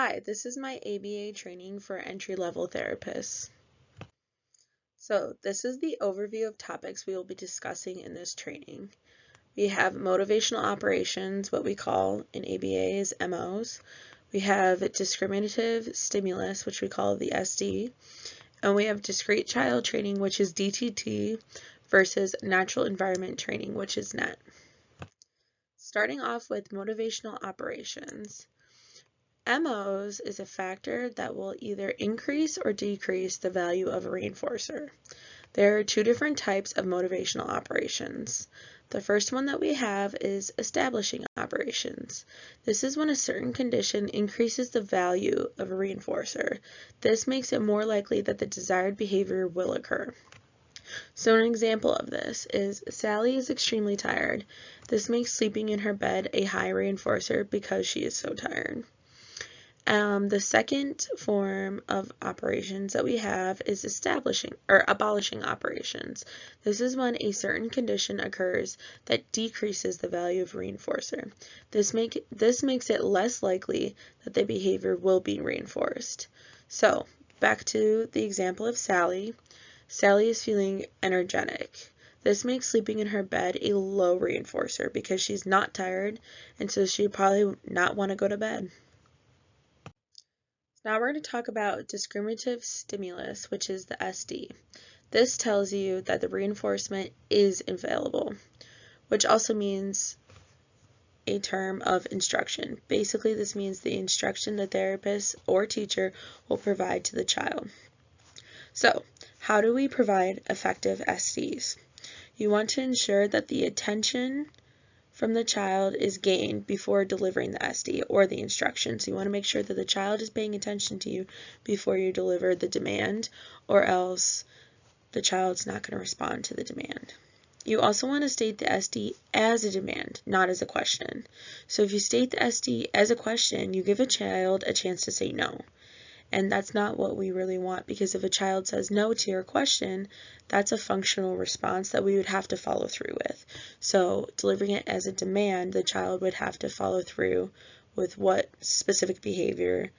Hi, this is my ABA training for entry-level therapists. So this is the overview of topics we will be discussing in this training. We have motivational operations, what we call in ABA is MOs. We have discriminative stimulus, which we call the SD. And we have discrete child training, which is DTT, versus natural environment training, which is NET. Starting off with motivational operations. MOs is a factor that will either increase or decrease the value of a reinforcer. There are two different types of motivational operations. The first one that we have is establishing operations. This is when a certain condition increases the value of a reinforcer. This makes it more likely that the desired behavior will occur. So an example of this is Sally is extremely tired. This makes sleeping in her bed a high reinforcer because she is so tired. The second form of operations that we have is establishing or abolishing operations. This is when a certain condition occurs that decreases the value of reinforcer. This makes it less likely that the behavior will be reinforced. So, back to the example of Sally. Sally is feeling energetic. This makes sleeping in her bed a low reinforcer because she's not tired, and so she'd probably not want to go to bed. Now we're going to talk about discriminative stimulus, which is the SD. This tells you that the reinforcement is available, which also means a term of instruction. Basically, this means the instruction the therapist or teacher will provide to the child. So, how do we provide effective SDs? You want to ensure that the attention from the child is gained before delivering the SD or the instructions. You want to make sure that the child is paying attention to you before you deliver the demand, or else the child's not going to respond to the demand. You also want to state the SD as a demand, not as a question. So if you state the SD as a question, you give a child a chance to say no. And that's not what we really want, because if a child says no to your question, that's a functional response that we would have to follow through with. So delivering it as a demand, the child would have to follow through with what specific behavior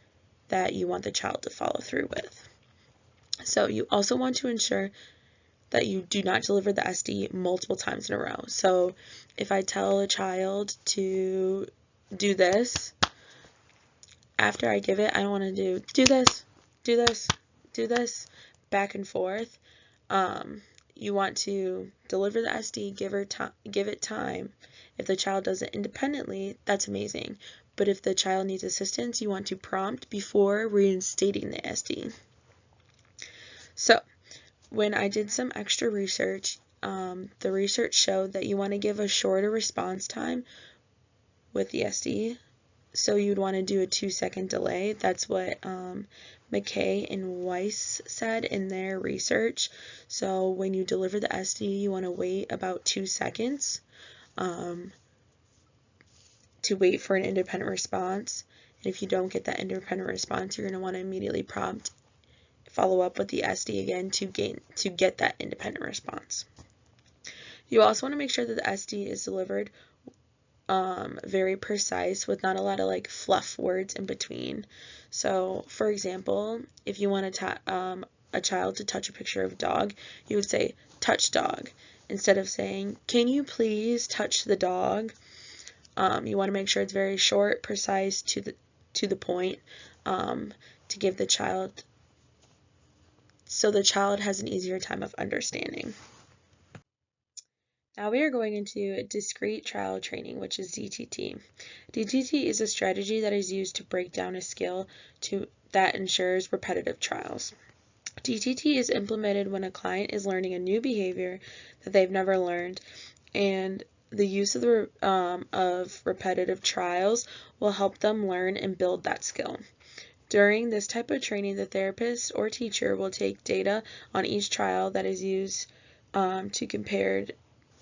that you want the child to follow through with. So you also want to ensure that you do not deliver the SD multiple times in a row. So if I tell a child to do this, after I give it, I don't want to do this, do this, do this, back and forth. You want to deliver the SD, give it time. If the child does it independently, that's amazing. But if the child needs assistance, you want to prompt before reinstating the SD. So, when I did some extra research, the research showed that you want to give a shorter response time with the SD. So you'd want to do a 2-second delay. That's what McKay and Weiss said in their research. So when you deliver the SD, you want to wait about 2 seconds to wait for an independent response. And if you don't get that independent response, you're going to want to immediately follow up with the SD again to get that independent response. You also want to make sure that the SD is delivered very precise with not a lot of like fluff words in between. So for example, if you want a child to touch a picture of a dog, you would say touch dog instead of saying can you please touch the dog. You want to make sure it's very short, precise, to the point, to give the child, so the child has an easier time of understanding. Now we are going into discrete trial training, which is DTT. DTT is a strategy that is used to break down a skill that ensures repetitive trials. DTT is implemented when a client is learning a new behavior that they've never learned, and the use of repetitive trials will help them learn and build that skill. During this type of training, the therapist or teacher will take data on each trial that is used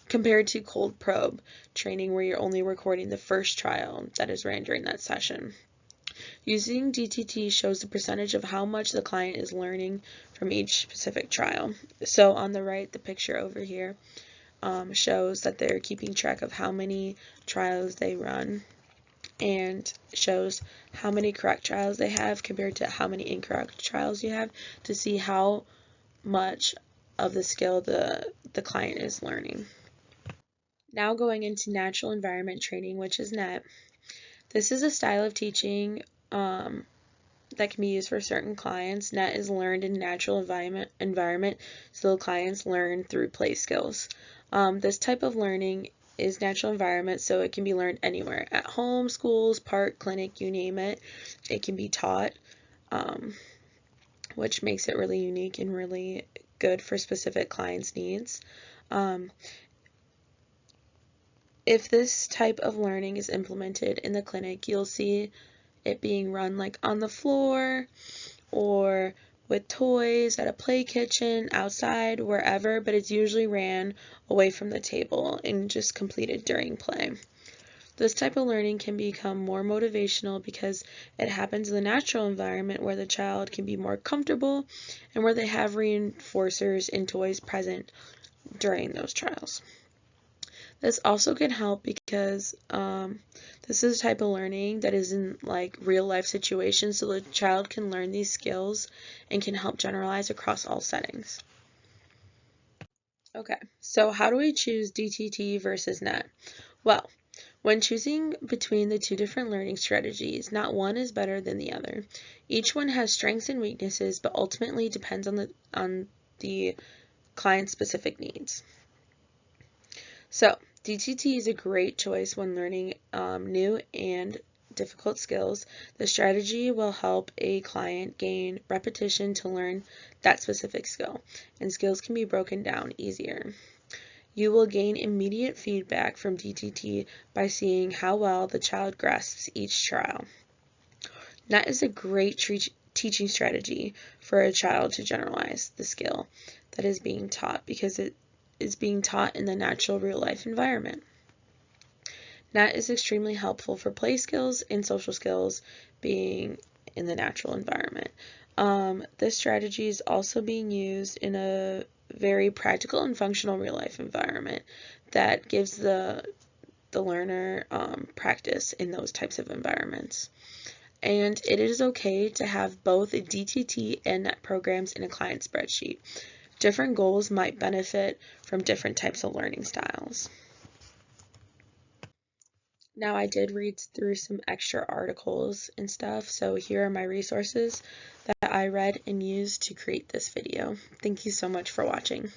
compared to cold probe training, where you're only recording the first trial that is ran during that session. Using DTT shows the percentage of how much the client is learning from each specific trial. So on the right, the picture over here shows that they're keeping track of how many trials they run and shows how many correct trials they have compared to how many incorrect trials you have to see how much of the skill the client is learning. Now going into natural environment training, which is NET. This is a style of teaching that can be used for certain clients. NET is learned in natural environment, so the clients learn through play skills. This type of learning is natural environment, so it can be learned anywhere. At home, schools, park, clinic, you name it. It can be taught, which makes it really unique and really good for specific clients' needs. If this type of learning is implemented in the clinic, you'll see it being run like on the floor or with toys at a play kitchen, outside, wherever, but it's usually ran away from the table and just completed during play. This type of learning can become more motivational because it happens in the natural environment where the child can be more comfortable and where they have reinforcers and toys present during those trials. This also can help because this is a type of learning that is in like real life situations, so the child can learn these skills and can help generalize across all settings. Okay, so how do we choose DTT versus NET? Well, when choosing between the two different learning strategies, not one is better than the other. Each one has strengths and weaknesses, but ultimately depends on the client's specific needs. So, DTT is a great choice when learning new and difficult skills. The strategy will help a client gain repetition to learn that specific skill, and skills can be broken down easier. You will gain immediate feedback from DTT by seeing how well the child grasps each trial. That is a great teaching strategy for a child to generalize the skill that is being taught because it is being taught in the natural real-life environment. NET is extremely helpful for play skills and social skills being in the natural environment. This strategy is also being used in a very practical and functional real-life environment that gives the learner practice in those types of environments. And it is okay to have both a DTT and NET programs in a client spreadsheet. Different goals might benefit from different types of learning styles. Now, I did read through some extra articles and stuff, so here are my resources that I read and used to create this video. Thank you so much for watching.